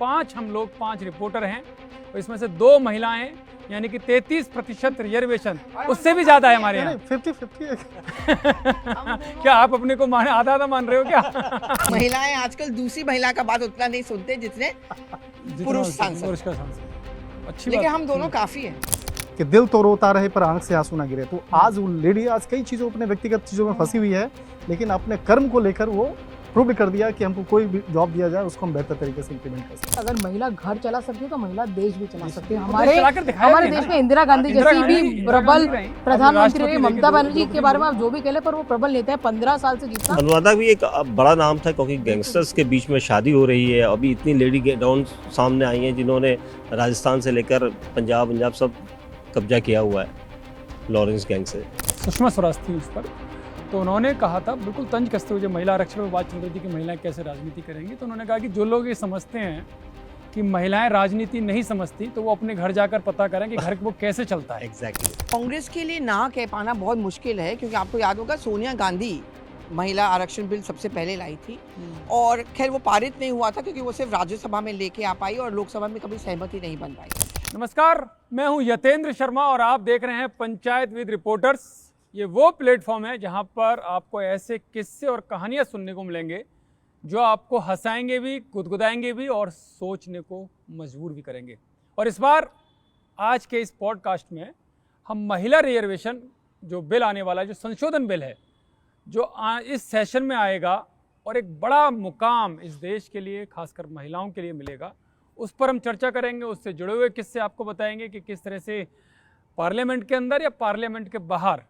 5 हम लोग 5 रिपोर्टर हैं और इसमें से 2 महिलाएं हैं, यानी कि 33% रिजर्वेशन, उससे भी ज्यादा है हमारे यहाँ। 50-50 क्या आप अपने को आधा आधा मान रहे हो क्या? महिलाएं आजकल दूसरी महिला का बात उतना नहीं सुनते जितने पुरुष सांसद। पुरुष का सांसद, अच्छी लेकिन बात। हम दोनों काफी हैं। कि दिल तो रोता रहे पर आंख से आंसू ना गिरे। तो आज वो लेडी आज कई चीज़ों अपने व्यक्तिगत चीज़ों में फंसी हुई है, लेकिन अपने कर्म को लेकर वो प्रूव कर दिया कि हमको कोई भी जॉब दिया जाए उसको हम बेहतर तरीके से इम्प्लीमेंट कर सकते हैं। अगर महिला घर चला सकती है तो महिला देश भी चला सकती है। हमारे देश में इंदिरा गांधी जैसी भी प्रबल प्रधानमंत्री रही, ममता बनर्जी के बारे में आप जो भी कह ले, पर वो प्रबल नेता है, 15 साल से जीतना। अनुराधा भी एक बड़ा नाम था, क्योंकि गैंगस्टर्स के बीच में शादी हो रही है। अभी इतनी लेडी डाउन सामने आई हैं जिन्होंने राजस्थान से लेकर पंजाब सब कब्जा किया हुआ है लॉरेंस गैंग से। सुषमा स्वराज थी उस पर, तो उन्होंने कहा था, बिल्कुल तंज कसते हुए, जब महिला आरक्षण पर बात चल रही थी कि महिलाएं कैसे राजनीति करेंगी, तो उन्होंने कहा कि जो लोग ये समझते हैं कि महिलाएं राजनीति नहीं समझती, तो वो अपने घर जाकर पता करें कि घर वो कैसे चलता है। एग्जैक्टली। कांग्रेस के लिए ना कह पाना बहुत मुश्किल है, क्योंकि आपको याद होगा सोनिया गांधी महिला आरक्षण बिल सबसे पहले लाई थी, और खैर वो पारित नहीं हुआ था क्योंकि वो सिर्फ राज्यसभा में लेके आ पाई और लोकसभा में कभी सहमति नहीं बन पाई। नमस्कार, मैं हूं यतेंद्र शर्मा और आप देख रहे हैं पंचायत विद रिपोर्टर्स। ये वो प्लेटफॉर्म है जहां पर आपको ऐसे किस्से और कहानियां सुनने को मिलेंगे जो आपको हंसाएंगे भी, गुदगुदाएंगे भी और सोचने को मजबूर भी करेंगे। और इस बार आज के इस पॉडकास्ट में हम महिला रिजर्वेशन जो बिल आने वाला है, जो संशोधन बिल है, जो इस सेशन में आएगा और एक बड़ा मुकाम इस देश के लिए, खासकर महिलाओं के लिए मिलेगा, उस पर हम चर्चा करेंगे। उससे जुड़े हुए किस्से आपको बताएंगे कि किस तरह से पार्लियामेंट के अंदर या पार्लियामेंट के बाहर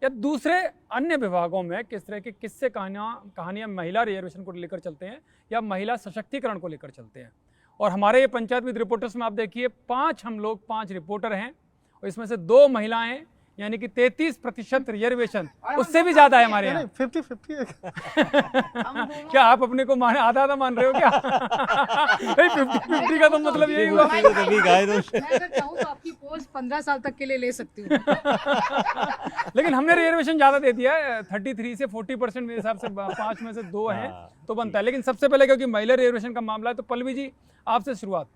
या दूसरे अन्य विभागों में किस तरह के किस्से कहानियाँ महिला रिजर्वेशन को लेकर चलते हैं या महिला सशक्तिकरण को लेकर चलते हैं। और हमारे ये पंचायत विद रिपोर्टर्स में आप देखिए, 5 हम लोग 5 रिपोर्टर हैं और इसमें से 2 महिलाएं हैं, यानी कि 33% रिजर्वेशन, उससे भी ज्यादा है हमारे यहाँ। 50-50 क्या आप अपने को आधा आधा मान रहे हो क्या? 50-50 का तो मतलब यही हुआ। मैं अगर चाहूं तो आपकी पोस्ट 15 साल तक के लिए ले सकती हूँ। लेकिन हमने रिजर्वेशन ज्यादा दे दिया है, 33 से 40% मेरे हिसाब से 5 में से 2 हैं तो बनता है। लेकिन सबसे पहले क्योंकि महिला रिजर्वेशन का मामला है, तो पल्लवी जी आपसे शुरुआत,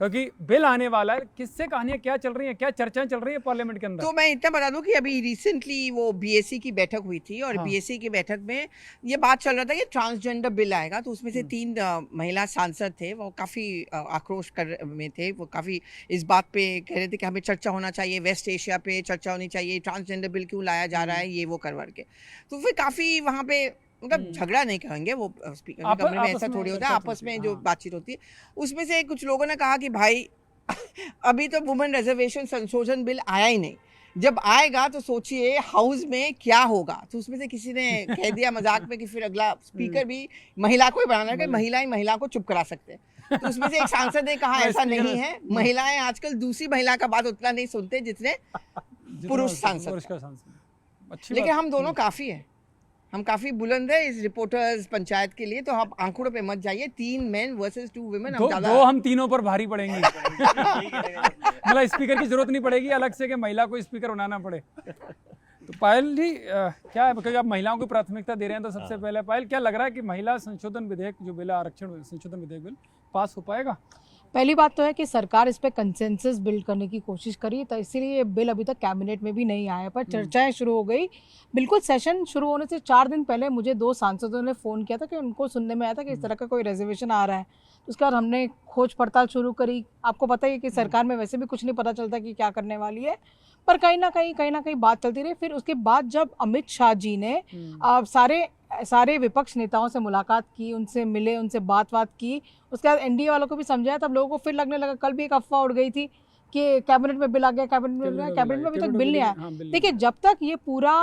क्योंकि बिल आने वाला है, किससे कहानियां क्या चल रही हैं, क्या चर्चाएं चल रही है पार्लियामेंट के अंदर? तो मैं इतना बता दूं कि अभी रिसेंटली वो बीएससी की बैठक हुई थी और बीएससी की बैठक में ये बात चल रहा था कि ट्रांसजेंडर बिल आएगा, तो उसमें से 3 महिला सांसद थे, वो काफ़ी आक्रोश में थे। वो काफ़ी इस बात पे कह रहे थे कि हमें चर्चा होना चाहिए, वेस्ट एशिया पे चर्चा होनी चाहिए, ट्रांसजेंडर बिल क्यों लाया जा रहा है, ये वो करवर के। तो फिर काफ़ी वहाँ पे मतलब झगड़ा नहीं कहेंगे, वो स्पीकर के कमरे में ऐसा थोड़ी होता है, आपस में जो बातचीत होती है। उसमें से कुछ लोगों ने कहा कि भाई अभी तो वुमेन रिजर्वेशन संशोधन बिल आया ही नहीं, जब आएगा तो सोचिए हाउस में क्या होगा। तो उसमें से किसी ने कह दिया मजाक में कि फिर अगला स्पीकर भी महिला को ही बनाना है, महिला ही महिला को चुप करा सकते हैं। तो उसमें से एक सांसद ने कहा ऐसा नहीं है, महिलाएं आजकल दूसरी महिला का बात उतना नहीं सुनते जितने पुरुष सांसद। लेकिन हम दोनों काफी है, हम काफी बुलंद है इस रिपोर्टर्स पंचायत के लिए, तो आप आंकड़ों पे मत जाइए। 3 मेन वर्सेस 2 वुमेन, हम तीनों पर भारी पड़ेंगे। मतलब स्पीकर की जरूरत नहीं पड़ेगी अलग से कि महिला को स्पीकर बनाना पड़े। तो पायल जी क्या है, क्योंकि आप महिलाओं को प्राथमिकता दे रहे हैं, तो सबसे पहले पायल, क्या लग रहा है कि महिला संशोधन विधेयक जो बिल आरक्षण संशोधन विधेयक बिल पास हो पाएगा? पहली बात तो है कि सरकार इस पे कंसेंसस बिल्ड करने की कोशिश करी, तो इसीलिए ये बिल अभी तक कैबिनेट में भी नहीं आया, पर चर्चाएं शुरू हो गई। बिल्कुल सेशन शुरू होने से 4 दिन पहले मुझे 2 सांसदों ने फ़ोन किया था कि उनको सुनने में आया था कि इस तरह का कोई रिजर्वेशन आ रहा है। तो उसके बाद हमने खोज पड़ताल शुरू करी। आपको पता ही है कि सरकार में वैसे भी कुछ नहीं पता चलता कि क्या करने वाली है, पर कहीं ना कहीं बात चलती रही। फिर उसके बाद जब अमित शाह जी ने सारे विपक्ष नेताओं से मुलाकात की, उनसे मिले, उनसे बात की, उसके बाद एनडीए वालों को भी समझाया, तब लोगों को फिर लगने लगा। कल भी एक अफवाह उड़ गई थी कि कैबिनेट में बिल आ गया, कैबिनेट में अभी तक बिल नहीं आया। देखिए, जब तक ये पूरा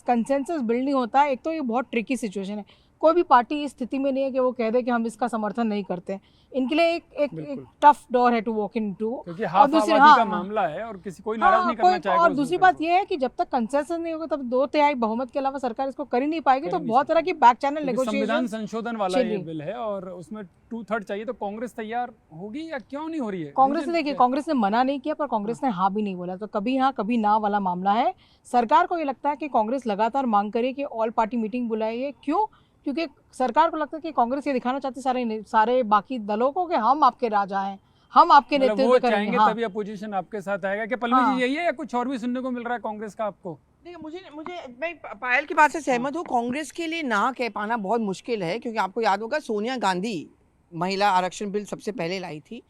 कंसेंसस बिल्ड नहीं होता है, एक तो ये बहुत ट्रिकी सिचुएशन है। कोई भी पार्टी इस स्थिति में नहीं है कि वो कह दे कि हम इसका समर्थन नहीं करते। इनके लिए एक टफ डोर है टू वॉक इनटू, और दूसरी का मामला है और किसी कोई नाराज नहीं करना चाहेगा। और दूसरी बात ये है कि जब तक कंसेंसस नहीं होगा, तब 2/3 बहुमत के अलावा सरकार इसको कर ही नहीं पाएगी। तो बहुत तरह की बैक चैनल नेगोशिएशन, संविधान संशोधन वाला ये बिल है और उसमें 2/3 चाहिए, तो कांग्रेस तैयार होगी या क्यों नहीं हो रही है? कांग्रेस ने, देखिए, कांग्रेस ने मना नहीं किया, पर कांग्रेस ने हाँ भी नहीं बोला। तो कभी हाँ कभी ना वाला मामला है। सरकार को ये लगता है कि कांग्रेस लगातार मांग करे कि ऑल पार्टी मीटिंग बुलाइए। क्यों? क्योंकि सरकार को लगता है कि कांग्रेस ये दिखाना चाहती सारे बाकी दलों को कि हम आपके राजा हैं, हम आपके मतलब नेतृत्व वो करेंगे। चाहेंगे हाँ। तभी अपोजिशन आपके साथ आएगा। क्या पल्लवी हाँ। जी यही है या कुछ और भी सुनने को मिल रहा है कांग्रेस का आपको? देखिए मुझे मैं पायल की बात से सहमत हूँ। कांग्रेस के लिए ना कह पाना बहुत मुश्किल है, क्योंकि आपको याद होगा सोनिया गांधी महिला आरक्षण बिल सबसे पहले लाई थी,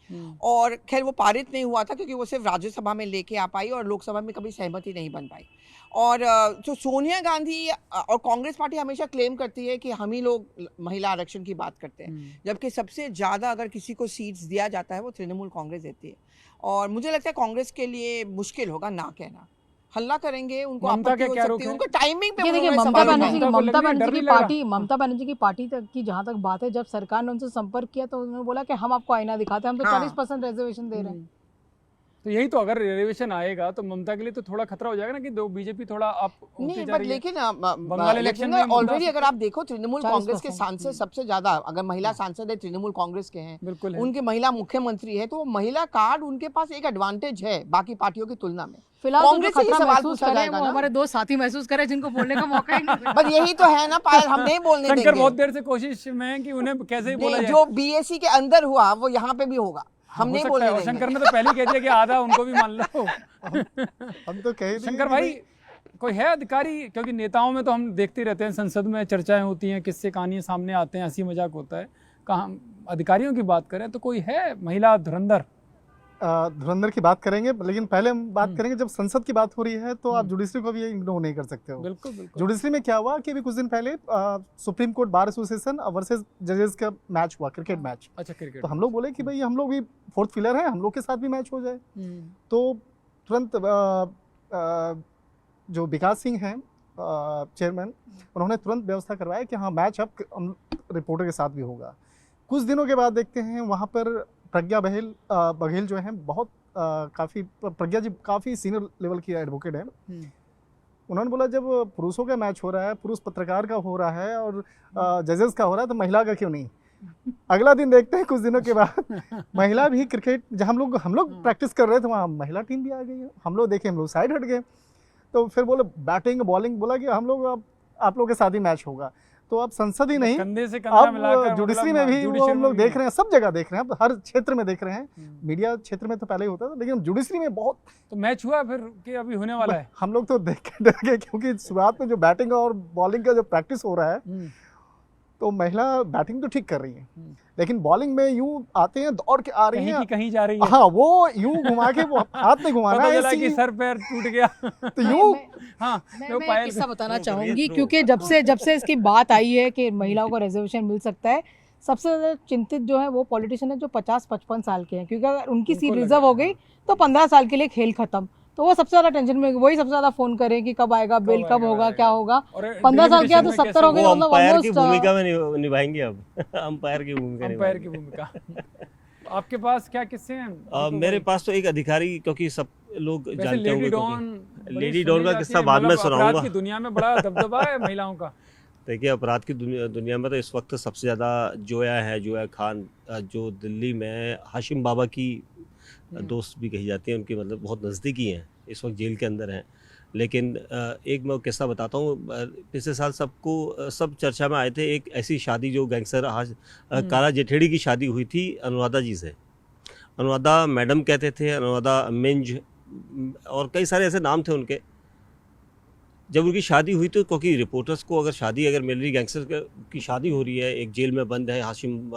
और खैर वो पारित नहीं हुआ था क्योंकि वो सिर्फ राज्यसभा में लेके आ पाई और लोकसभा में कभी सहमति नहीं बन पाई। और तो सोनिया गांधी और कांग्रेस पार्टी हमेशा क्लेम करती है कि हम ही लोग महिला आरक्षण की बात करते हैं, जबकि सबसे ज़्यादा अगर किसी को सीट्स दिया जाता है वो तृणमूल कांग्रेस देती है। और मुझे लगता है कांग्रेस के लिए मुश्किल होगा ना कहना। हल्ला करेंगे, उनको ममता आपत्ति के हो क्या सकती रुख है, है? उनको टाइमिंग पे ये देखिए उन्होंने ममता सवाल बनर्जी उठाया। उनको लग रही है, डर भी लग रहा। ममता बनर्जी की पार्टी तक की जहाँ तक बात है, जब सरकार ने उनसे संपर्क किया तो उन्होंने बोला कि हम आपको आईना दिखाते हैं, हम तो हाँ। 40% रिजर्वेशन दे रहे हैं। तो यही तो, अगर रिजर्वेशन आएगा तो ममता के लिए तो थोड़ा खतरा हो जाएगा ना कि दो बीजेपी थोड़ा अप होती नहीं, जा बट रही है। लेकिन बंगाल इलेक्शन में मुद्दा ऑलरेडी से- अगर आप देखो तृणमूल 40% कांग्रेस के सांसद सबसे ज्यादा, अगर महिला सांसद है तृणमूल कांग्रेस के हैं, बिल्कुल है। उनके महिला मुख्यमंत्री है, तो वो महिला कार्ड उनके पास एक एडवांटेज है बाकी पार्टियों की तुलना में। फिलहाल तो जो कांग्रेस से ये खतरा सवाल महसूस पूछा करे जाएगा वो ना। हमारे दो साथी महसूस करे जिनको बोलने का मौका ही नहीं मिला। बस यही तो है ना पायल, हम नहीं बोलने शंकर देंगे। बहुत देर से कोशिश में है कि उन्हें कैसे ही बोला नहीं, जाए। जो बीएससी के अंदर हुआ वो यहाँ पे भी होगा, हम हो नहीं सकता बोलने है। और देंगे। शंकर ने तो पहले ही कह दिया कि आधा उनको भी मान लो। हम तो कह ही दिए शंकर कि भाई, कोई है अधिकारी? क्योंकि नेताओं में तो हम देखते ही रहते हैं, संसद में चर्चाएं होती हैं, किस्से कहानियां सामने आते हैं, हंसी मजाक होता है। कहाँ अधिकारियों की बात करें तो कोई है महिला धुरंधर? धुरंधर की बात करेंगे, लेकिन पहले हम बात करेंगे, जब संसद की बात हो रही है तो आप जुडिशरी को भी इग्नोर नहीं कर सकते हो। बिल्कुल बिल्कुल। जुडिशरी में क्या हुआ कि अभी कुछ दिन पहले supreme court bar association versus जजेस का मैच हुआ, क्रिकेट मैच। अच्छा, क्रिकेट। तो हम लोग बोले कि भाई हम लोग भी फोर्थ पिलर हैं, हम लोग के साथ भी मैच हो जाए। तो तुरंत जो विकास सिंह हैं चेयरमैन, उन्होंने तुरंत व्यवस्था करवाया कि हाँ मैच अब रिपोर्टर के साथ भी होगा। कुछ दिनों के बाद देखते हैं वहाँ पर प्रज्ञा बघेल जो है, बहुत काफ़ी, प्रज्ञा जी काफ़ी सीनियर लेवल की एडवोकेट है। उन्होंने बोला जब पुरुषों का मैच हो रहा है, पुरुष पत्रकार का हो रहा है और जजेस का हो रहा है, तो महिला का क्यों नहीं? अगला दिन देखते हैं कुछ दिनों के बाद महिला भी क्रिकेट, जहाँ हम लोग प्रैक्टिस कर रहे थे वहाँ महिला टीम भी आ गई है। हम लोग देखे, हम लोग साइड हट गए। तो फिर बोले बैटिंग बॉलिंग, बोला कि हम लोग आप लोग के साथ ही मैच होगा। तो अब संसद ही नहीं, कंधे से कंधा मिलाकर अब जुडिशरी मतलब में भी वो जुडिशरी हम लोग में भी। देख रहे हैं, सब जगह देख रहे हैं, अब हर क्षेत्र में देख रहे हैं। मीडिया क्षेत्र में तो पहले ही होता था, लेकिन जुडिशरी में बहुत। तो मैच हुआ फिर कि अभी होने वाला है? हम लोग तो देख के डर गए, क्योंकि शुरुआत में जो बैटिंग और बॉलिंग का जो प्रैक्टिस हो रहा है, तो महिला बैटिंग तो ठीक कर रही है, लेकिन बॉलिंग में यूं आते हैं, दौड़ के आ रही कहीं की हैं। कहीं जा रही है। हाँ, वो यूं घुमा के, वो हाथ में घुमाना पता है चला कि ऐसी, सर पैर टूट गया। तो यूं हाँ, मैं वो एक पायल किस्सा बताना true, चाहूंगी, true. क्योंकि जब से इसकी बात आई है कि महिलाओं को रिजर्वेशन मिल सकता है, सबसे ज्यादा चिंतित जो है वो पॉलिटिशियन है जो 50-55 साल के हैं, क्योंकि अगर उनकी सीट उनको लग रिजर्व रहा हो है, गई तो 15 साल के लिए खेल खत्म। तो वो सबसे ज्यादा टेंशन में, वही सबसे ज्यादा फोन करें कि कब आएगा बिल, कब आएगा, होगा, आएगा। क्या होगा। और 15 साल के बाद तो delimitation में 70 हो कैसे गए, वो मतलब अंपायर की almost, भूमिका में निभाएंगे अब। अंपायर की भूमिका अंपायर की निभाएंगे। भूमिका। आपके पास क्या किस्से हैं? मेरे पास तो एक अधिकारी, क्योंकि सब लोग वैसे जानते लेडी होंगे, डॉन, क्योंकि बड़ी लेडी सुनी डॉन का जाती किस्सा है, बाद में मतलब अपराध सुनाऊंगा। की दुनिया में बड़ा दबदबा है महिलाओं का। देखिए, अपराध की दुनिया में तो इस वक्त सबसे ज़्यादा जोया खान, जो दिल्ली में हाशिम बाबा की दोस्त भी कही जाती है, उनकी मतलब बहुत नज़दीकी हैं, इस वक्त जेल के अंदर हैं। लेकिन एक मैं किस्सा बताता हूँ। पिछले साल सब चर्चा में आए थे, एक ऐसी शादी जो गैंगस्टर काला जेठेड़ी की शादी हुई थी अनुराधा जी से। अनुराधा मैडम कहते थे, अनुराधा मिंज, और कई सारे ऐसे नाम थे उनके। जब उनकी शादी हुई तो, क्योंकि रिपोर्टर्स को अगर मिल रही गैंगस्टर की शादी हो रही है, एक जेल में बंद है हाशिम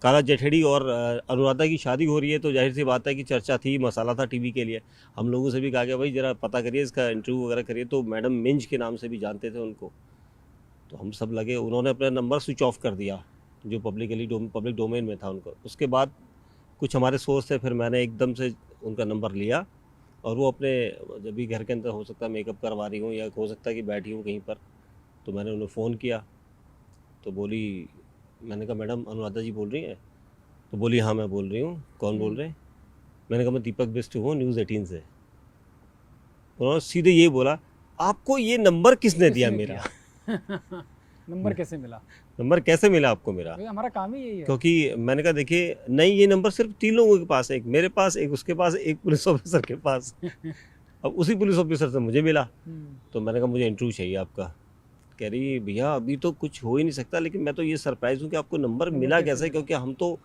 काला जेठेड़ी, और अनुराधा की शादी हो रही है, तो जाहिर सी बात है कि चर्चा थी, मसाला था टीवी के लिए। हम लोगों से भी कहा गया भाई ज़रा पता करिए, इसका इंटरव्यू वगैरह करिए। तो मैडम मिंज के नाम से भी जानते थे उनको। तो हम सब लगे, उन्होंने अपना नंबर स्विच ऑफ कर दिया जो पब्लिक डोमेन में था उनको। उसके बाद कुछ हमारे सोर्स थे, फिर मैंने एकदम से उनका नंबर लिया, और वो अपने, जब भी घर के अंदर हो सकता है मेकअप करवा रही हूँ, या हो सकता है कि बैठी हूँ कहीं पर, तो मैंने उन्हें फ़ोन किया। तो बोली, मैंने कहा मैडम अनुराधा जी बोल रही हैं? तो बोली हाँ मैं बोल रही हूँ। कौन बोल रहे हैं? मैंने कहा मैं दीपक बिस्ट हूँ, न्यूज़ 18 से। उन्होंने सीधे ये बोला, आपको ये नंबर किसने दिया मेरा? नंबर कैसे मिला? नंबर कैसे मिला आपको मेरा? भाई हमारा काम ही यही है। क्योंकि मैंने कहा देखिए, नहीं, ये नंबर सिर्फ 3 लोगों के पास है, एक मेरे पास, एक उसके पास, एक पुलिस ऑफिसर के पास। अब उसी पुलिस ऑफिसर से मुझे मिला। तो मैंने कहा मुझे इंटरव्यू चाहिए आपका। कह रही है भैया अभी तो कुछ हो ही नहीं सकता, लेकिन मैं तो ये सरप्राइज हूँ कि आपको नंबर मिला कैसे, क्योंकि हम तो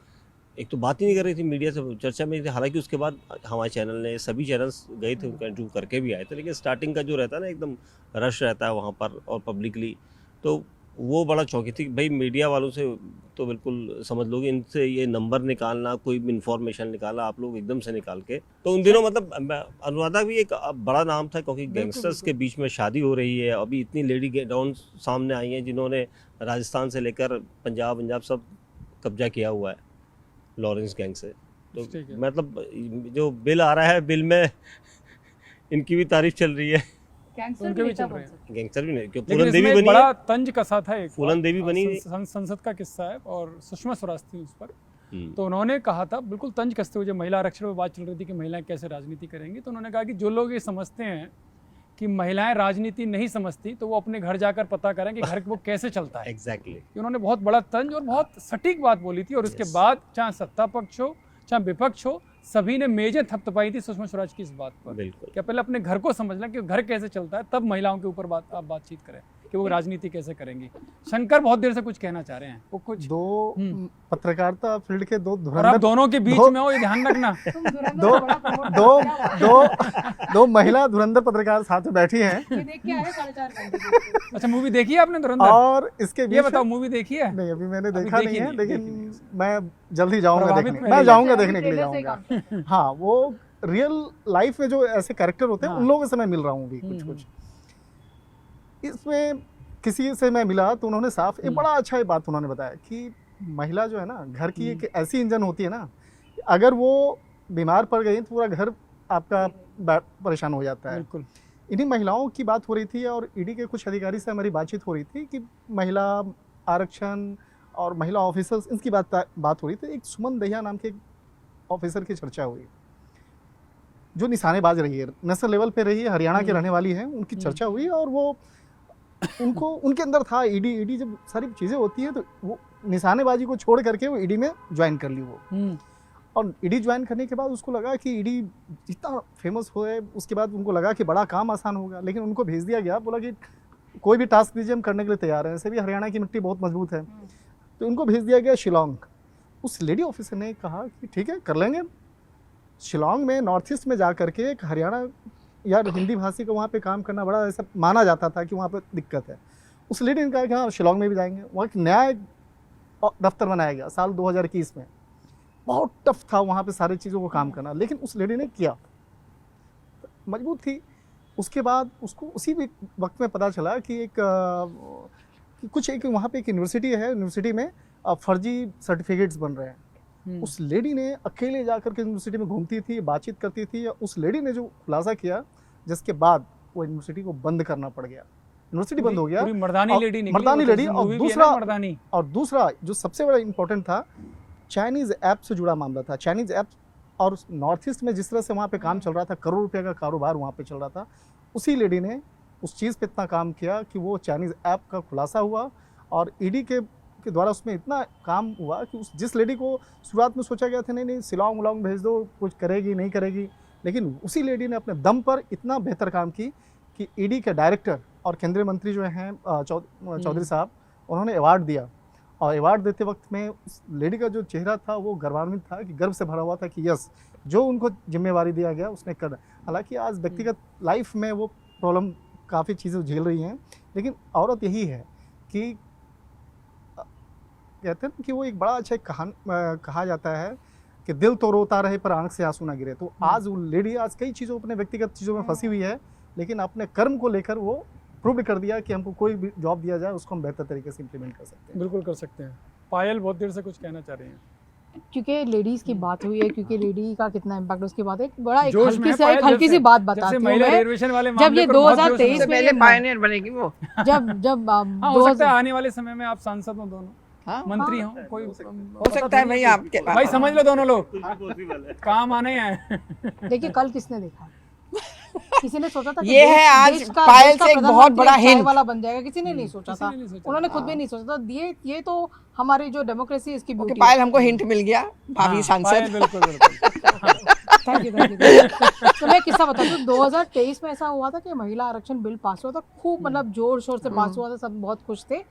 एक तो बात ही नहीं कर रही थी, मीडिया से चर्चा में थी। हालांकि उसके बाद हमारे चैनल ने, सभी चैनल्स गए थे उनका इंटरव्यू करके भी आए थे, लेकिन स्टार्टिंग का जो रहता है ना एकदम रश रहता है वहाँ पर और पब्लिकली, तो वो बड़ा चौंकी थी। भाई मीडिया वालों से तो बिल्कुल समझ लो कि इनसे ये नंबर निकालना, कोई भी इंफॉर्मेशन निकालना, आप लोग एकदम से निकाल के, तो उन दिनों मतलब अनुराधा भी एक बड़ा नाम था, क्योंकि गैंगस्टर्स के बीच में शादी हो रही है। अभी इतनी लेडी डाउन सामने आई हैं जिन्होंने राजस्थान से लेकर पंजाब सब कब्जा किया हुआ है लॉरेंस गैंग से। तो ठीक है। मतलब जो बिल आ रहा है, बिल में इनकी भी तारीफ चल रही है, उनके भी चल रहे हैं, गैंगस्टर भी नहीं, क्योंकि लेकिन पूरन इसमें देवी एक बनी बड़ा है। तंज कसा था एक फूलन देवी बनी है। संसद का किस्सा है और सुषमा स्वराज थी उस पर, हम्म, तो उन्होंने कहा था, बिल्कुल तंज कसते हुए, जब महिला आरक्षण पर बात चल रही थी कि महिलाएं कैसे राजनीति करेंगी, तो उन्होंने कहा कि जो लोग ये समझते हैं कि महिलाएं राजनीति नहीं समझती, तो वो अपने घर जाकर पता करें कि घर वो कैसे चलता है। एग्जैक्टली। कि उन्होंने बहुत बड़ा तंज और बहुत सटीक बात बोली थी, और उसके Yes. बाद चाहे सत्ता पक्ष हो चाहे विपक्ष हो, सभी ने मेजें थपथपाई थी सुषमा स्वराज की इस बात पर। बिल्कुल। क्या पहले अपने घर को समझना कि घर कैसे चलता है, तब महिलाओं के ऊपर आप बातचीत करें कि वो राजनीति कैसे करेंगी। शंकर बहुत देर से कुछ कहना चाह रहे हैं, वो कुछ, दो हम्म। पत्रकारिता फील्ड के दो और आप धुरंधर दोनों के बीच दो- में हो, ये ध्यान रखना। दो दो दो दो महिला धुरंधर पत्रकार साथ में बैठी हैं, ये देख के आए 4.5 घंटे। अच्छा, मूवी देखी है आपने धुरंधर? और इसके ये बीच बताओ, मूवी देखी है? नहीं, अभी मैंने अभी देखा देखी नहीं है, नहीं, लेकिन देखी नहीं। मैं जल्दी जाऊंगा प्रभावित देखने, पहले मैं जाऊंगा अभी देखने के लिए ट्रेलर से ही जाऊंगा। काम करते हैं। हाँ, वो रियल लाइफ में जो ऐसे कैरेक्टर होते हैं हाँ। उन लोगों से मैं मिल रहा हूँ भी कुछ हम्म, कुछ। इसमें किसी से मैं मिला तो उन्होंने साफ एक बड़ा अच्छा ये बात उन्होंने बताया कि महिला जो है ना, घर की एक ऐसी इंजन होती है ना, अगर वो बीमार पड़ गई तो पूरा घर आपका परेशान हो जाता है। बिल्कुल। इन्हीं महिलाओं की बात हो रही थी और ईडी के कुछ अधिकारी से हमारी बातचीत हो रही थी कि महिला आरक्षण और महिला ऑफिसर्स, इनकी बात हो रही थी। एक सुमन दहिया नाम के एक ऑफिसर की चर्चा हुई जो निशानेबाज रही है, नेशनल लेवल पे रही है, हरियाणा की रहने वाली है, उनकी चर्चा हुई और वो उनको उनके अंदर था ईडी जब सारी चीज़ें होती हैं तो वो निशानेबाजी को छोड़ करके वो ईडी में ज्वाइन कर ली वो। और ईडी ज्वाइन करने के बाद उसको लगा कि ईडी जितना फेमस हो है, उसके बाद उनको लगा कि बड़ा काम आसान होगा, लेकिन उनको भेज दिया गया, बोला कि कोई भी टास्क दीजिए हम करने के लिए तैयार हैं। ऐसे भी हरियाणा की मिट्टी बहुत मजबूत है, तो उनको भेज दिया गया शिलोंग। उस लेडी ऑफिसर ने कहा कि ठीक है कर लेंगे। शिलोंग में नॉर्थ ईस्ट में जा करके एक हरियाणा या हिंदी भाषी को वहाँ पे काम करना बड़ा ऐसा माना जाता था कि वहाँ पे दिक्कत है। उस लेडी ने कहा कि हाँ शिलोंग में भी जाएंगे। वहाँ एक नया दफ्तर बनाया गया साल 2021 में, बहुत टफ था वहाँ पे सारी चीज़ों को काम करना, लेकिन उस लेडी ने किया, मजबूत थी। उसके बाद उसको उसी वक्त में पता चला कि एक वहाँ पे एक यूनिवर्सिटी है, यूनिवर्सिटी में फर्जी सर्टिफिकेट्स बन रहे हैं। उस लेडी ने अकेले जाकर के यूनिवर्सिटी में घूमती थी, बातचीत करती थी। उस लेडी ने जो खुलासा किया, जिसके बाद वो यूनिवर्सिटी को बंद करना पड़ गया, यूनिवर्सिटी बंद हो गया। पूरी मर्दानी लेडी निकली, मर्दानी वो तो लेडी। जिस और movie भी है ना, दूसरा मर्दानी। और दूसरा जो सबसे बड़ा इंपॉर्टेंट था, चाइनीज ऐप से जुड़ा मामला था। चाइनीज ऐप और नॉर्थ ईस्ट में जिस तरह से वहाँ पे काम चल रहा था, करोड़ रुपए का कारोबार वहाँ पे चल रहा था, उसी लेडी ने उस चीज़ पे इतना काम किया कि वो चाइनीज ऐप का खुलासा हुआ और ईडी के द्वारा उसमें इतना काम हुआ कि जिस लेडी को शुरुआत में सोचा गया था नहीं शिलोंग उलोंग भेज दो, कुछ करेगी नहीं करेगी, लेकिन उसी लेडी ने अपने दम पर इतना बेहतर काम की कि ईडी के डायरेक्टर और केंद्रीय मंत्री जो हैं चौधरी साहब, उन्होंने अवार्ड दिया। और अवार्ड देते वक्त में उस लेडी का जो चेहरा था वो गर्वान्वित था, कि गर्व से भरा हुआ था कि यस, जो उनको जिम्मेवारी दिया गया उसने कर। हालांकि आज व्यक्तिगत लाइफ में वो प्रॉब्लम काफ़ी चीज़ें झेल रही हैं, लेकिन औरत यही है कि कहते हैं कि वो एक बड़ा अच्छा कहा जाता है कि दिल तो रोता रहे पर आंख से आंसू ना गिरे। तो आज वो लेडी आज कई चीज़ों अपने व्यक्तिगत चीज़ों में फंसी हुई है, लेकिन अपने कर्म को लेकर वो प्रूव कर दिया कि हमको कोई भी जॉब दिया जाए उसको हम बेहतर तरीके से इम्प्लीमेंट कर सकते हैं। बिल्कुल कर सकते हैं। पायल बहुत देर से कुछ कहना चाह रही हैं। क्योंकि लेडीज की बात हुई है, क्योंकि लेडी का कितना इम्पैक्ट उसकी बात है, बड़ा एक जोश में हल्की पायल, से हल्की जब सी से- बात जब बताती से हूँ महिला मैं। रिजर्वेशन वाले जब मामले ये पर बहुत जोश 2023 में- सबसे पहले पायनियर बनेगी वो। जब हाँ, हो सकता है आने वाले समय में आप सांसद हो, दोनों हाँ, मंत्री हो, कोई हो सकता है भाई। आप भाई समझ लो दोनों लोग काम आने हैं। देखिए कल किसने देखा, किसी ने सोचा था कि ये है आज देश का पायल से एक बहुत प्रधानमंत्री बड़ा चाय हिंट। वाला बन जाएगा, किसी ने नहीं सोचा किसी था। ने नहीं सोचा। उन्होंने खुद भी नहीं सोचा था। ये तो हमारी जो डेमोक्रेसी इसकी ओके, ब्यूटी पायल हमको हिंट मिल गया, भावी हाँ, सांसद। पायल बिल्कुल बिल्कुल। हाँ। Thank you. तो मैं किस्सा बताती हूँ। 2023 में ऐसा हुआ था कि महिला आरक्षण बिल पास हुआ था, खूब मतलब जोर शोर से पास हुआ था, सब बहुत खुश थे।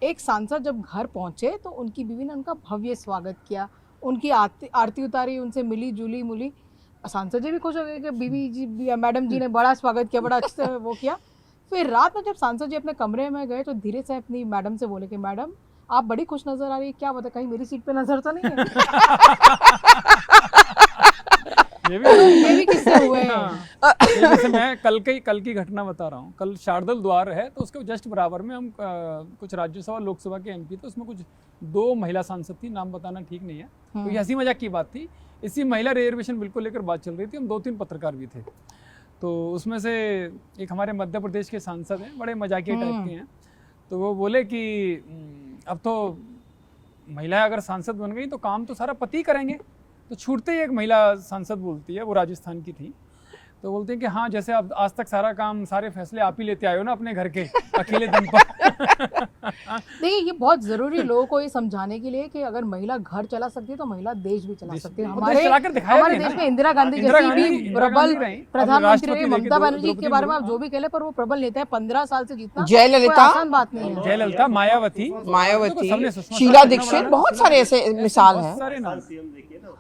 एक सांसद जब घर पहुंचे तो उनकी बीवी ने उनका भव्य स्वागत किया, उनकी आरती उतारी, उनसे मिली जुली मुली। सांसद जी भी खुश हो गए कि बीवी जी, मैडम जी ने बड़ा स्वागत किया, बड़ा अच्छे से वो किया। फिर रात में जब सांसद जी अपने कमरे में गए तो धीरे से अपनी मैडम से बोले कि मैडम आप बड़ी खुश नजर आ रही है, क्या बता कहीं मेरी सीट पे नजर तो नहीं है? ये भी किस्से हुए हैं। जैसे मैं कल की घटना बता रहा हूँ। कल शार्दुल द्वार है तो उसके जस्ट बराबर में हम कुछ राज्यसभा लोकसभा के एमपी, तो उसमें कुछ 2 महिला सांसद थी, नाम बताना ठीक नहीं है, तो ये हंसी मजाक की बात थी। इसी महिला रिजर्वेशन बिल को लेकर बात चल रही थी, हम 2-3 पत्रकार भी थे। तो उसमें से एक हमारे मध्य प्रदेश के सांसद हैं, बड़े मजाकिया टाइप के हैं, तो वो बोले कि अब तो महिलाएं अगर सांसद बन गई तो काम तो सारा पति करेंगे। तो छूटते ही एक महिला सांसद बोलती है, वो राजस्थान की थी, तो बोलते हैं कि हाँ जैसे आप आज तक सारा काम, सारे फैसले आप ही लेते आए हो ना अपने घर के अकेले दम पर। देखिए ये बहुत जरूरी लोगों को ये समझाने के लिए कि अगर महिला घर चला सकती है तो महिला देश भी चला सकती है। हमारे देश में इंदिरा गांधी जैसी भी प्रबल प्रधानमंत्री रही, ममता बनर्जी के बारे में आप जो भी कह ले, पर वो प्रबल नेता है, 15 साल से जीतना जयललिता, आसान बात नहीं है। जयललिता, मायावती, शीला दीक्षित, बहुत सारे ऐसे मिसाल हैं।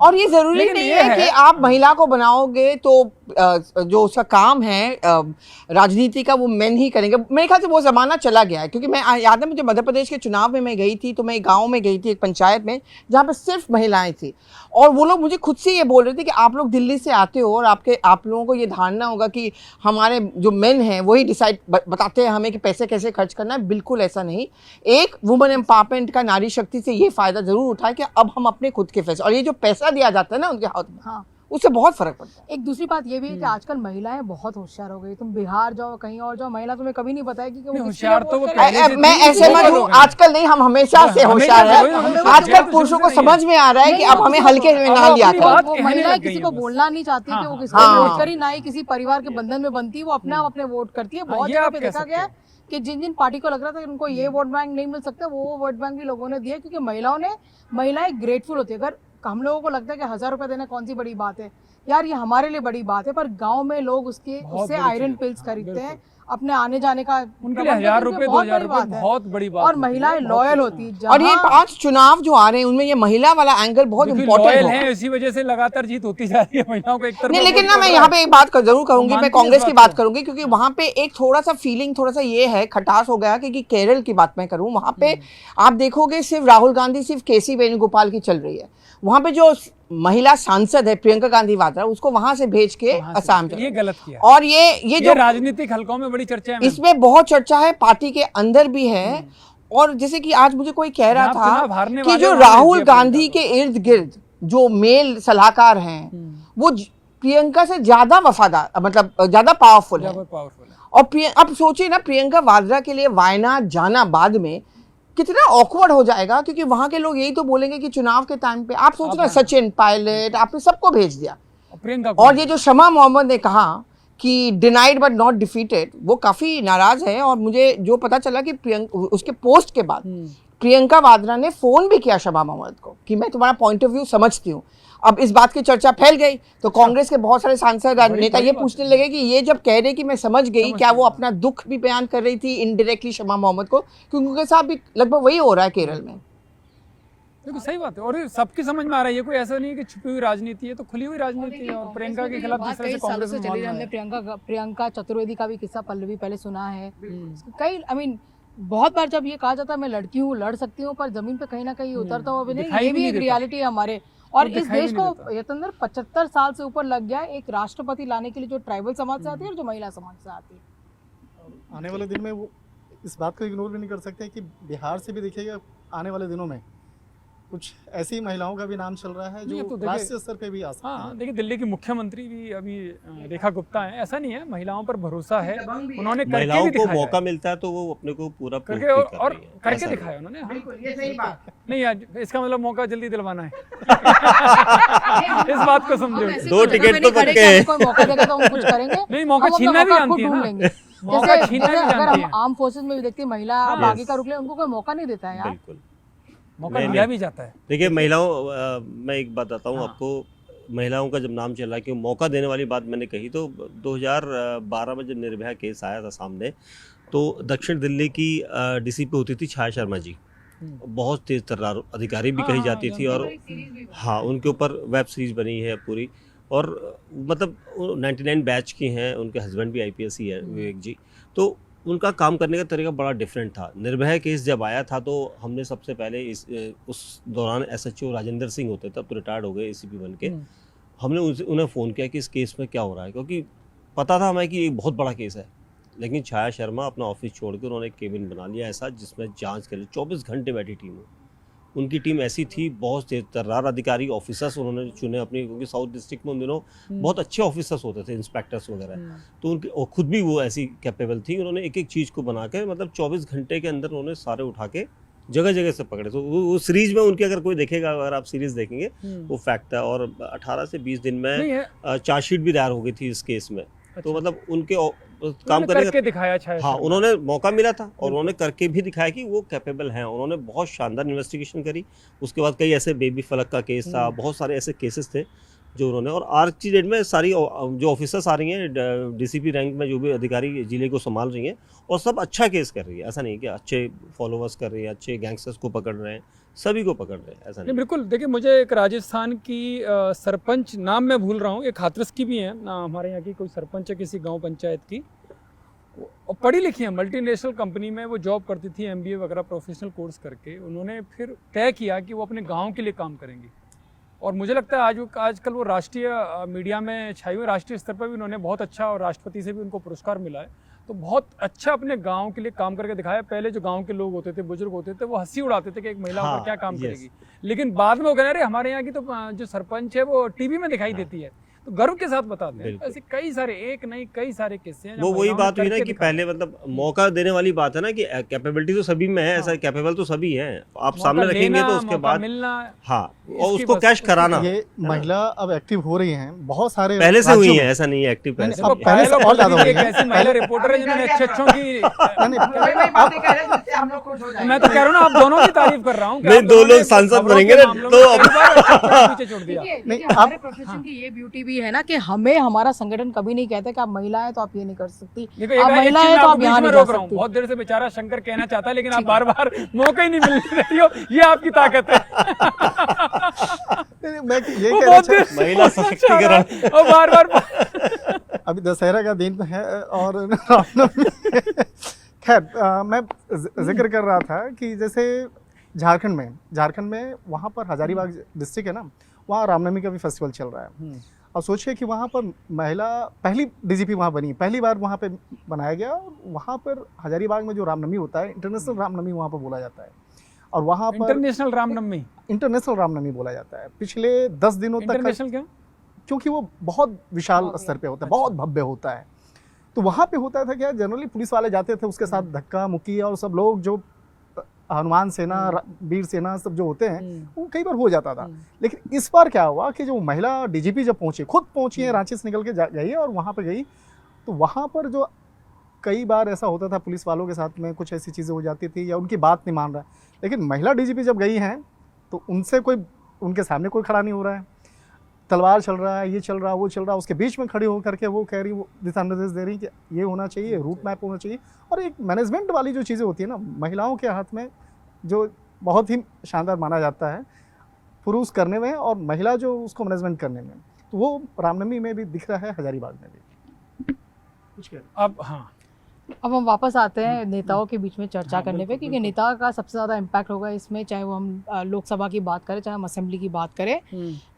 और ये जरूरी नहीं है कि आप महिला को बनाओगे तो जो उसका काम है राजनीति का वो मेन ही करेंगे। मेरे ख्याल से वो जमाना चला गया है, क्योंकि मैं याद है मुझे मध्य प्रदेश के चुनाव में मैं गई थी, तो मैं एक गांव में गई थी, एक पंचायत में जहाँ पे सिर्फ महिलाएं थी, और वो लोग मुझे खुद से ये बोल रहे थे कि आप लोग दिल्ली से आते हो और आप लोगों को ये धारणा होगा कि हमारे जो मेन हैं वही डिसाइड बताते हैं हमें कि पैसे कैसे खर्च करना है। बिल्कुल ऐसा नहीं। एक वुमेन एम्पावरमेंट का, नारी शक्ति से ये फायदा जरूर उठाए कि अब हम अपने खुद के फैसले, और ये जो पैसा दिया जाता है ना उनके हाथ में, हाँ, उससे बहुत फर्क पड़ता है। एक दूसरी बात ये भी है कि आजकल महिलाएं बहुत होशियार हो गई। तुम बिहार जाओ, कहीं और जाओ, महिला तुम्हें कभी नहीं बताएगी कि वो होशियार तो वो मैं ऐसे मत हूँ, आजकल नहीं, हम हमेशा से होशियार है। आजकल पुरुषों को समझ में आ रहा है कि अब हमें हल्के में ना लिया करो। महिलाएं किसी को बोलना नहीं चाहती कि वो किसी को वोट करी, ना ही किसी परिवार के बंधन में बनती है, वो अपने आप अपने वोट करती है। बहुत जगह पे देखा गया है कि जिन जिन पार्टी को लग रहा था कि उनको ये वोट बैंक नहीं मिल सकता, वो वोट बैंक भी लोगों ने दिया, क्योंकि महिलाएं ग्रेटफुल होती है। अगर हम लोगों को लगता है कि 1000 रुपए देना कौन सी बड़ी बात है, यार ये हमारे लिए बड़ी बात है, पर गांव में लोग उससे आयरन पिल्स खरीदते हैं, अपने आने जाने का उनके लिए 1000 रुपए 2000 रुपए बहुत बड़ी बात, और महिलाएं लॉयल होती है। और ये 5 चुनाव जो आ रहे हैं उनमें ये महिला वाला एंगल बहुत इम्पोर्टेंट है, इसी वजह से लगातार जीत होती जा रही है महिलाओं को एक तरफ। नहीं, लेकिन ना मैं यहाँ पे एक बात जरूर कहूंगी, मैं कांग्रेस की बात करूंगी, क्योंकि वहां पे एक थोड़ा सा फीलिंग, थोड़ा सा ये है, खटास हो गया, क्योंकि केरल की बात मैं करूं, वहां पे आप देखोगे सिर्फ राहुल गांधी, सिर्फ केसी वेणुगोपाल की चल रही है। वहां पे जो महिला सांसद है प्रियंका गांधी वाड्रा, उसको वहां से भेज के असम, ये गलत किया। और ये जो राजनीतिक हलकों में बड़ी चर्चा है, इसमें बहुत चर्चा है, पार्टी के अंदर भी है। और जैसे कि आज मुझे कोई कह रहा था कि जो राहुल गांधी के इर्द गिर्द जो मेल सलाहकार हैं वो प्रियंका से ज्यादा वफादार, मतलब ज्यादा पावरफुल है। और अब सोचिए ना, प्रियंका वाड्रा के लिए वायनाड जाना बाद में कितना ऑकवर्ड हो जाएगा, क्योंकि वहां के लोग यही तो बोलेंगे कि चुनाव के टाइम पे आप सोच रहे सचिन पायलट आपने सबको भेज दिया, और ये जो शमा मोहम्मद ने कहा कि डिनाइड बट नॉट डिफीटेड, वो काफी नाराज है। और मुझे जो पता चला कि उसके पोस्ट के बाद प्रियंका वाड्रा ने फोन भी किया शमा मोहम्मद को कि मैं तुम्हारा पॉइंट ऑफ व्यू समझती हूँ। अब इस बात की चर्चा फैल गई तो कांग्रेस के बहुत सारे सांसद नेता ये पूछने लगे कि ये जब कह रहे कि मैं समझ गई, क्या वो अपना दुख भी बयान कर रही थी इनडायरेक्टली शमा मोहम्मद को, क्योंकि उनके साथ भी लगभग वही हो रहा है केरल में। देखो सही बात है, और सबकी समझ में आ रहा है, ये कोई ऐसा नहीं है कि छुपी हुई राजनीति है, तो खुली हुई राजनीति है। और प्रियंका के खिलाफ जिस तरह से कांग्रेस में चली, हमने प्रियंका चतुर्वेदी का भी किस्सा पल्लवी पहले सुना है कई, बहुत बार जब ये कहा जाता है मैं लड़की हूँ, लड़ सकती हूँ, पर जमीन पे कहीं ना कहीं उतरता हुआ भी नहीं, ये भी एक रियलिटी है हमारे। और इस देश को यतंदर 75 साल से ऊपर लग गया एक राष्ट्रपति लाने के लिए, जो ट्राइबल समाज से आती है और जो महिला समाज से आती है। आने वाले दिन में वो इस बात को इग्नोर भी नहीं कर सकते कि बिहार से भी देखिएगा आने वाले दिनों में कुछ ऐसी महिलाओं का भी नाम चल रहा है जो राष्ट्रीय स्तर पे भी आ सकती है। देखिए दिल्ली की मुख्यमंत्री भी अभी रेखा गुप्ता है, ऐसा नहीं है, महिलाओं पर भरोसा है, उन्होंने महिलाओं को मौका मिलता है तो वो अपने को पूरा करके दिखाया उन्होंने। बिल्कुल ये सही बात नहीं, इसका मतलब मौका जल्दी दिलवाना है। इस बात को समझो, 2 टिकट तो पक्के हैं, कोई मौका देगा तो हम कुछ करेंगे। नहीं, मौका छीनना भी जानती है ना, मौका छीनना भी जानती है। अगर हम आर्म फोर्सेस में भी देखते हैं महिला आगे का रुक ले, उनको कोई मौका नहीं देता है यार, मौका दिया भी जाता है। देखिए महिलाओं, मैं एक बात बताता हूँ आपको, महिलाओं का जब नाम चला कि मौका देने वाली बात मैंने कही, तो 2012 में जब निर्भया केस आया था सामने, तो दक्षिण दिल्ली की डीसीपी होती थी छाया शर्मा जी, बहुत तेज तर्रार अधिकारी भी कही जाती थी, और हाँ उनके ऊपर वेब सीरीज बनी है पूरी, और मतलब 99 बैच की हैं, उनके हस्बैंड भी आईपीएस ही है विवेक जी, तो उनका काम करने का तरीका बड़ा डिफरेंट था। निर्भया केस जब आया था तो हमने सबसे पहले उस दौरान एसएचओ राजेंद्र सिंह होते थे, अब तो रिटायर्ड हो गए एसीपी बन के, हमने उन्हें फ़ोन किया कि इस केस में क्या हो रहा है, क्योंकि पता था हमें कि ये बहुत बड़ा केस है। लेकिन छाया शर्मा अपना ऑफिस छोड़ के उन्होंने एक केबिन बना लिया ऐसा जिसमें जांच के लिए 24 घंटे बैठी टीम हो। उनकी टीम ऐसी थी, बहुत तेज तर्रार अधिकारी ऑफिसर्स उन्होंने चुने अपनी, क्योंकि साउथ डिस्ट्रिक्ट में उन दिनों बहुत अच्छे ऑफिसर्स होते थे, इंस्पेक्टर्स वगैरह, तो उनके और खुद भी वो ऐसी कैपेबल थी। उन्होंने एक एक चीज़ को बना के मतलब 24 घंटे के अंदर उन्होंने सारे उठा के जगह जगह से पकड़े। तो वो सीरीज में उनकी अगर कोई देखेगा, अगर आप सीरीज देखेंगे वो फैक्ट है। और 18 से 20 दिन में चार्जशीट भी दायर हो गई थी इस केस में। तो मतलब उनके काम करने करके दिखाया छाया हाँ शर्मा। उन्होंने मौका मिला था और उन्होंने करके भी दिखाया कि वो कैपेबल हैं। उन्होंने बहुत शानदार इन्वेस्टिगेशन करी। उसके बाद कई ऐसे बेबी फलक का केस था, बहुत सारे ऐसे केसेस थे जो उन्होंने, और आज की डेट में सारी जो ऑफिसर्स आ रही हैं डीसीपी रैंक में, जो भी अधिकारी जिले को संभाल रही हैं, और सब अच्छा केस कर रही है। ऐसा नहीं कि अच्छे फॉलोवर्स कर रही है, अच्छे गैंगस्टर्स को पकड़ रहे हैं, सभी को पकड़ रहे हैं, ऐसा नहीं। बिल्कुल। देखिए, मुझे एक राजस्थान की सरपंच, नाम मैं भूल रहा हूँ, एक हाथरस की भी है ना, हमारे यहाँ की कोई सरपंच है किसी गांव पंचायत की, और पढ़ी लिखी है, मल्टीनेशनल कंपनी में वो जॉब करती थी, एमबीए वगैरह प्रोफेशनल कोर्स करके। उन्होंने फिर तय किया कि वो अपने गांव के लिए काम करेंगी, और मुझे लगता है आजकल वो राष्ट्रीय मीडिया में छाई हुई, राष्ट्रीय स्तर पर भी उन्होंने बहुत अच्छा, और राष्ट्रपति से भी उनको पुरस्कार मिला है। तो बहुत अच्छा अपने गांव के लिए काम करके दिखाया। पहले जो गांव के लोग होते थे, बुजुर्ग होते थे, वो हंसी उड़ाते थे कि एक महिला हाँ, होकर क्या काम yes. करेगी, लेकिन बाद में वो कह रहे हमारे यहाँ की तो जो सरपंच है वो टीवी में दिखाई देती है। तो गर्व के साथ बताते हैं। ऐसे कई सारे, एक नहीं कई सारे किस्से हैं। वो वही बात हुई ना कि पहले मतलब मौका देने वाली बात है ना, कि कैपेबिलिटी तो सभी में है, ऐसा कैपेबल तो सभी हैं, आप सामने रखेंगे तो उसके बाद मिलना, हाँ, और उसको कैश कराना। ये महिला अब एक्टिव हो रही हैं, बहुत सारे पहले से हुई राज्यों है, में। ऐसा नहीं है एक्टिव पहले से अब हुई है। पहले से और ज्यादा हो एक गई है। ऐसी महिला रिपोर्टर है जिन्होंने अच्छों की, हम लोग खुश हो मैं तो कह रहा हूँ ना, आप दोनों की तारीफ कर रहा हूँ। नहीं, दो लोग सांसद बनेंगे ना, तो पीछे छोड़ दिया। नहीं, हमारे प्रोफेशन की ये ब्यूटी भी है ना कि हमें हमारा संगठन कभी नहीं कहता कि आप महिला है तो आप ये नहीं कर सकती, देखो, आप एक महिला चीज है मैं तो आपको आप बीच यहाँ में नहीं जा रोक रहा हूँ। सकती। बहुत देर से बेचारा शंकर कहना चाहता है, लेकिन आप बार बार मौका ही नहीं मिल रही हो। ये आपकी ताकत है। मैं ये वो कह बहुत रहा देर था, से महिला सशक्तिकरण। और बार बार अभी दशहरा का दिन है और रामनवमी। खैर, मैं जिक्र कर रहा था कि जैसे झारखंड में वहाँ पर हजारीबाग डिस्ट्रिक्ट है ना, वहाँ रामनवमी का भी फेस्टिवल चल रहा है। अब सोचिए कि वहाँ पर महिला पहली डीजीपी वहाँ बनी, पहली बार वहाँ पे बनाया गया। और वहाँ पर हजारीबाग में जो रामनवमी होता है, इंटरनेशनल रामनवमी वहाँ पर बोला जाता है, और वहाँ पर इंटरनेशनल रामनवमी बोला जाता है। पिछले 10 दिनों तक, इंटरनेशनल क्या? क्योंकि वो बहुत विशाल स्तर पे होता है, बहुत भव्य होता है। तो वहाँ पे होता था क्या, जनरली पुलिस वाले जाते थे, उसके साथ धक्का मुक्की, और सब लोग जो हनुमान सेना, वीर सेना सब जो होते हैं, वो कई बार हो जाता था। लेकिन इस बार क्या हुआ कि जो महिला डीजीपी जब खुद पहुंची है, रांची से निकल के गई है, और वहाँ पर गई, तो वहाँ पर जो कई बार ऐसा होता था, पुलिस वालों के साथ में कुछ ऐसी चीज़ें हो जाती थी, या उनकी बात नहीं मान रहा है। लेकिन महिला डीजीपी जब गई हैं, तो उनके सामने कोई खड़ा नहीं हो रहा है, तलवार चल रहा है, ये चल रहा है, वो चल रहा है, उसके बीच में खड़ी होकर के वो कह रही, वो दिशा निर्देश दे रही कि ये होना चाहिए, रूट मैप होना चाहिए। और एक मैनेजमेंट वाली जो चीज़ें होती है ना, महिलाओं के हाथ में, जो बहुत ही शानदार माना जाता है पुरुष करने में, और महिला जो उसको मैनेजमेंट करने में, तो वो रामनवमी में भी दिख रहा है, हजारीबाग में भी। अब हाँ, अब हम वापस आते हैं नेताओं के बीच में चर्चा करने पे, क्योंकि नेता का सबसे ज़्यादा इम्पैक्ट होगा इसमें, चाहे वो हम लोकसभा की बात करें, चाहे हम असेंबली की बात करें।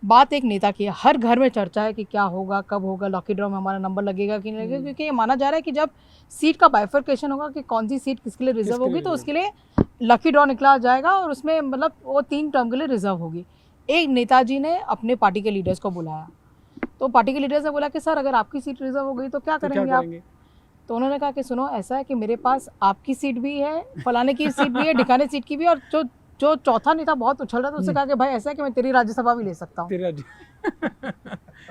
बात एक नेता की है, हर घर में चर्चा है कि क्या होगा, कब होगा, लकी ड्रॉ में हमारा नंबर लगेगा कि नहीं लगेगा, क्योंकि ये माना जा रहा है कि जब सीट का बाइफरकेशन होगा कि कौन सी सीट किसके लिए रिजर्व होगी, तो उसके लिए लकी ड्रॉ निकला जाएगा, और उसमें मतलब वो 3 टर्म के लिए रिजर्व होगी। एक नेताजी ने अपने पार्टी के लीडर्स को बुलाया, तो पार्टी के लीडर्स ने बोला कि सर, अगर आपकी सीट रिजर्व हो गई तो क्या करेंगे आप? तो उन्होंने कहा कि सुनो, ऐसा है कि मेरे पास आपकी सीट भी है, फलाने की सीट भी है, ढिकाने सीट की भी है, और जो चौथा नेता बहुत उछल रहा था, उससे कहा कि भाई ऐसा है कि मैं तेरी राज्यसभा भी ले सकता हूँ।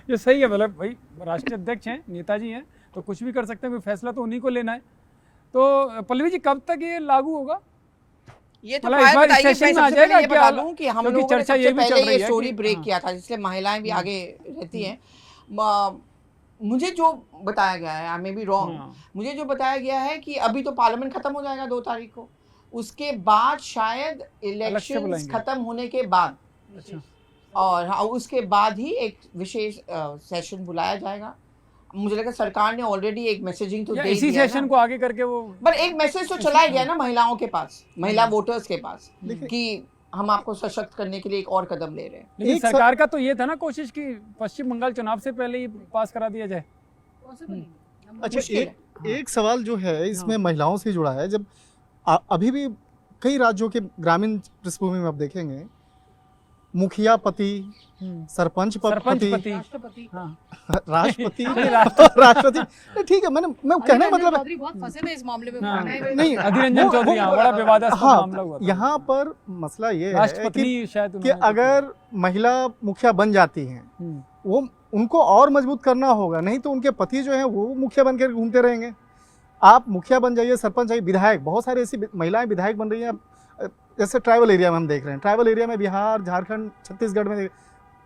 ये सही है, मतलब भाई राष्ट्रीय अध्यक्ष हैं, नेताजी हैं, तो कुछ भी कर सकते हैं, कोई फैसला तो उन्हीं को लेना है। तो पल्लवी जी, कब तक ये लागू होगा? ये तो मतलब इस बार बताइए, सेशन मैं में आ सबसे पहले जाएगा ये क्या? बता दूं कि हम क्योंकि लोगों ने चर्चा सबसे ये भी चल पहले रही ये है स्टोरी कि- ब्रेक हाँ। किया था, जिससे महिलाएं भी आगे रहती हैं। मुझे जो बताया गया है, आई मे बी रॉन्ग, हाँ। मुझे जो बताया गया है कि अभी तो पार्लियामेंट खत्म हो जाएगा 2 तारीख को, उसके बाद शायद इलेक्शन बुलाएंगे। खत्म होने के बाद, अच्छा। और हाँ, उसके बाद ही एक विशेष सेशन बुलाया जाएगा। मुझे लगा सरकार ने ऑलरेडी एक मैसेजिंग तो या दे इसी दिया सेशन ना, को आगे करके वो पर एक मैसेज तो चला गया ना महिलाओं के पास, महिला वोटर्स के पास, देखिए- कि हम आपको सशक्त करने के लिए एक और कदम ले रहे हैं। लेकिन एक सरकार का तो ये था ना कोशिश कि पश्चिम बंगाल चुनाव से पहले ही पास करा दिया जाए। अच्छा, मुश्किल एक सवाल जो है इसमें महिलाओं से जुड़ा है। जब अभी भी कई राज्यों के ग्रामीण पृष्ठभूमि में आप देखेंगे, मुखिया पति, सरपंच सरपंच पति, पति, राष्ट्रपति हाँ। राष्ट्रपति नहीं, राष्ट्रपति। राष्ट्रपति नहीं, ठीक है, मैं कहने का मतलब चौधरी बहुत फंसे थे इस मामले में। हाँ। नहीं, अधीर रंजन वो- चौधरी, हाँ, बड़ा विवादास्पद हाँ, मामला हुआ था। यहाँ पर मसला ये है राष्ट्रपति शायद कि उन्होंने- अगर महिला मुखिया बन जाती हैं, हम्म, वो उनको और मजबूत करना होगा, नहीं तो उनके पति जो हैं वो मुखिया बनकर घूमते रहेंगे। आप मुखिया बन जाइए, सरपंच जाइए, विधायक, बहुत सारी ऐसी महिलाएं विधायक बन रही हैं। जैसे ट्राइबल एरिया में हम देख रहे हैं, ट्राइबल एरिया में बिहार, झारखंड, छत्तीसगढ़ में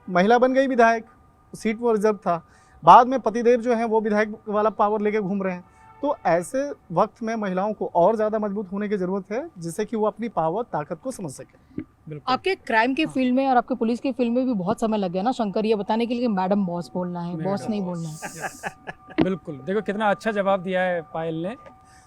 महिला बन गई विधायक, सीट वो रिजर्व था, बाद में पतिदेव जो हैं वो विधायक वाला पावर लेके घूम रहे हैं। तो ऐसे वक्त में महिलाओं को और ज़्यादा मजबूत होने की ज़रूरत है, जिससे कि वो अपनी पावर, ताकत को समझ सके। बिल्कुल। आपके क्राइम की फील्ड में और आपके पुलिस की फील्ड में भी बहुत समय लग गया ना शंकर, ये बताने के लिए कि मैडम बॉस बोलना है, बॉस मैडम नहीं बॉस। बोलना है। Yes, बिल्कुल। देखो कितना अच्छा जवाब दिया है पायल ने,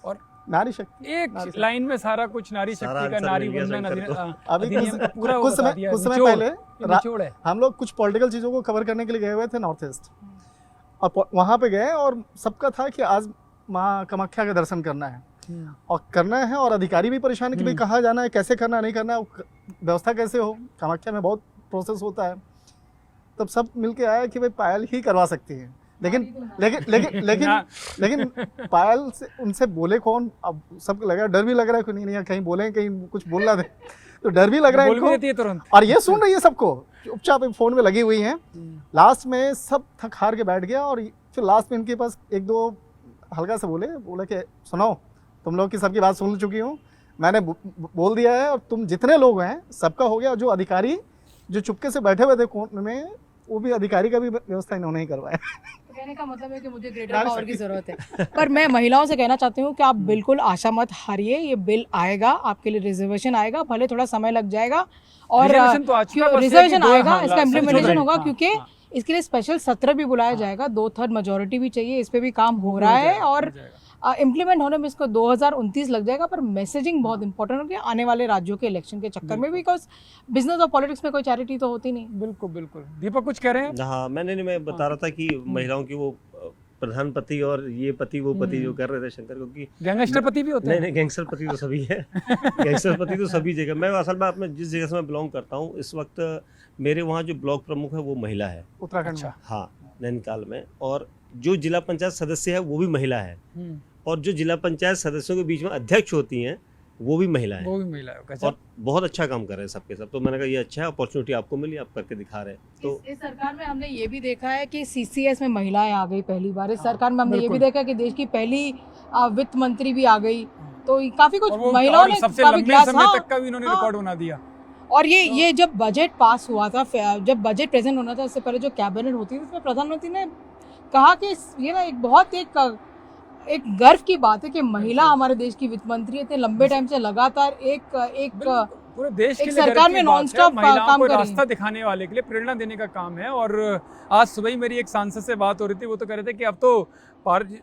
और नारी शक्ति। एक नारी शक्ति। लाइन में सारा कुछ नारी सारा शक्ति का, आंसर नारी मिल गया वंदन, शंकर को। अभी अधिनियम का पूरा वो कुछ बता समय दिया। कुछ समय निचोड़, पहले ये निचोड़ है। हम लोग कुछ पॉलिटिकल चीज़ों को कवर करने के लिए गए हुए थे नॉर्थ ईस्ट, और वहाँ पे गए और सबका था कि आज माँ कामाख्या का दर्शन करना है, और करना है, और अधिकारी भी परेशान कि भाई कहाँ जाना है, कैसे करना है, नहीं करना है, व्यवस्था कैसे हो, कामाख्या में बहुत प्रोसेस होता है। तब सब मिलके आया कि भाई पायल ही करवा सकती है, लेकिन लेकिन लेकिन लेकिन ना। लेकिन पायल से उनसे बोले कौन? अब सबको लगा, डर भी लग रहा है कि नहीं कहीं बोले, कहीं कुछ बोलना दे, तो डर भी लग रहा है बोल भी इनको। देती है तुरंत। और ये सुन रही है सबको, चुपचाप फोन में लगी हुई हैं। लास्ट में सब थक हार के बैठ गया, और फिर लास्ट में इनके पास एक दो हल्का से बोला कि सुनो, तुम लोग की सबकी बात सुन चुकी हूँ, मैंने बोल दिया है, और तुम जितने लोग हैं सबका हो गया। जो अधिकारी जो चुपके से बैठे हुए थे कोर्ट में, वो भी अधिकारी का भी व्यवस्था इन्होंने ही करवाया। कहने का मतलब है कि मुझे ग्रेटर पावर की जरूरत है। पर मैं महिलाओं से कहना चाहती हूँ कि आप बिल्कुल आशा मत हारिए, ये बिल आएगा, आपके लिए रिजर्वेशन आएगा, भले थोड़ा समय लग जाएगा, और रिजर्वेशन तो आ चुका है, बस रिजर्वेशन ये कि आएगा, हाँ, इसका इम्प्लीमेंटेशन संशोधन, होगा, हाँ, क्योंकि हाँ। इसके लिए स्पेशल सत्र भी बुलाया जाएगा, 2/3 मेजोरिटी भी चाहिए, इस पे भी काम हो रहा है, और इम्प्लीमेंट होने में इसको 2029 लग जाएगा। पर मैसेजिंग बहुत इंपॉर्टेंट होगी आने वाले राज्यों के इलेक्शन के चक्कर में, बिकॉज बिजनेस और पॉलिटिक्स में कोई चैरिटी तो होती नहीं। बिल्कुल बिल्कुल। दीपक कुछ कह रहे हैं? हाँ, मैं बता रहा था कि महिलाओं की वो प्रधान पति और ये पति वो पति जो कर रहे थे शंकर, क्योंकि गैंगस्टर पति भी होते नहीं हैं? नहीं, गैंगस्टर पति तो सभी है। गैंगस्टर पति तो सभी जगह। मैं असल में अपने जिस जगह से मैं बिलोंग करता हूँ, इस वक्त मेरे वहाँ जो ब्लॉक प्रमुख है वो महिला है। उत्तराखंड में। हाँ, नैनीताल में। और जो जिला पंचायत सदस्य है वो भी महिला है, और जो जिला पंचायत सदस्यों के बीच में अध्यक्ष होती हैं वो भी महिला है, वो भी महिला है। और बहुत अच्छा काम कर रहे हैं सबके सब। तो मैंने कहा ये अच्छा है, अपॉर्चुनिटी आपको मिली, आप करके दिखा रहे हैं। तो इस सरकार में हमने ये भी देखा है कि सीसीएस में महिलाएं आ गई पहली बार। इस सरकार में हमने ये भी देखा कि देश की पहली वित्त मंत्री भी आ गई, तो काफी कुछ महिलाओं ने सबसे काफी लंबे क्लास, समय हाँ, तक का भी इन्होंने हाँ। रिकॉर्ड बना दिया। और ये जब बजट पास हुआ था, जब बजट प्रेजेंट होना था, उससे पहले जो कैबिनेट होती थी, उसमें प्रधानमंत्री ने कहा कि ये ना एक बहुत एक गर्व की बात है कि महिला हमारे देश की वित्त मंत्री है। इतने लंबे टाइम से लगातार एक पूरे देश एक के लिए सरकार गर्व की में बात है, नॉनस्टॉप महिलाओं काम को कर रही रास्ता दिखाने वाले के लिए प्रेरणा देने का काम है। और आज सुबह ही मेरी एक सांसद से बात हो रही थी, वो तो कह रहे थे कि अब तो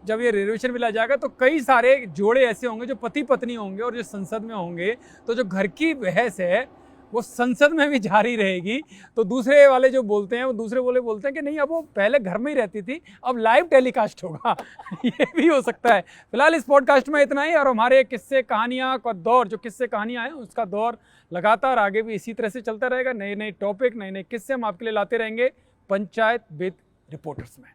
जब ये रिजर्वेशन मिला जाएगा तो कई सारे जोड़े ऐसे होंगे जो पति पत्नी होंगे, और जो संसद में होंगे, तो जो घर की बहस है वो संसद में भी जारी रहेगी। तो दूसरे वाले जो बोलते हैं, वो दूसरे बोलते हैं कि नहीं, अब वो पहले घर में ही रहती थी, अब लाइव टेलीकास्ट होगा। ये भी हो सकता है। फिलहाल इस पॉडकास्ट में इतना ही, और हमारे किस्से कहानियाँ का दौर, जो किस्से कहानियाँ हैं उसका दौर लगातार आगे भी इसी तरह से चलता रहेगा। नए नए टॉपिक, नए नए किस्से हम आपके लिए लाते रहेंगे पंचायत विद रिपोर्टर्स में।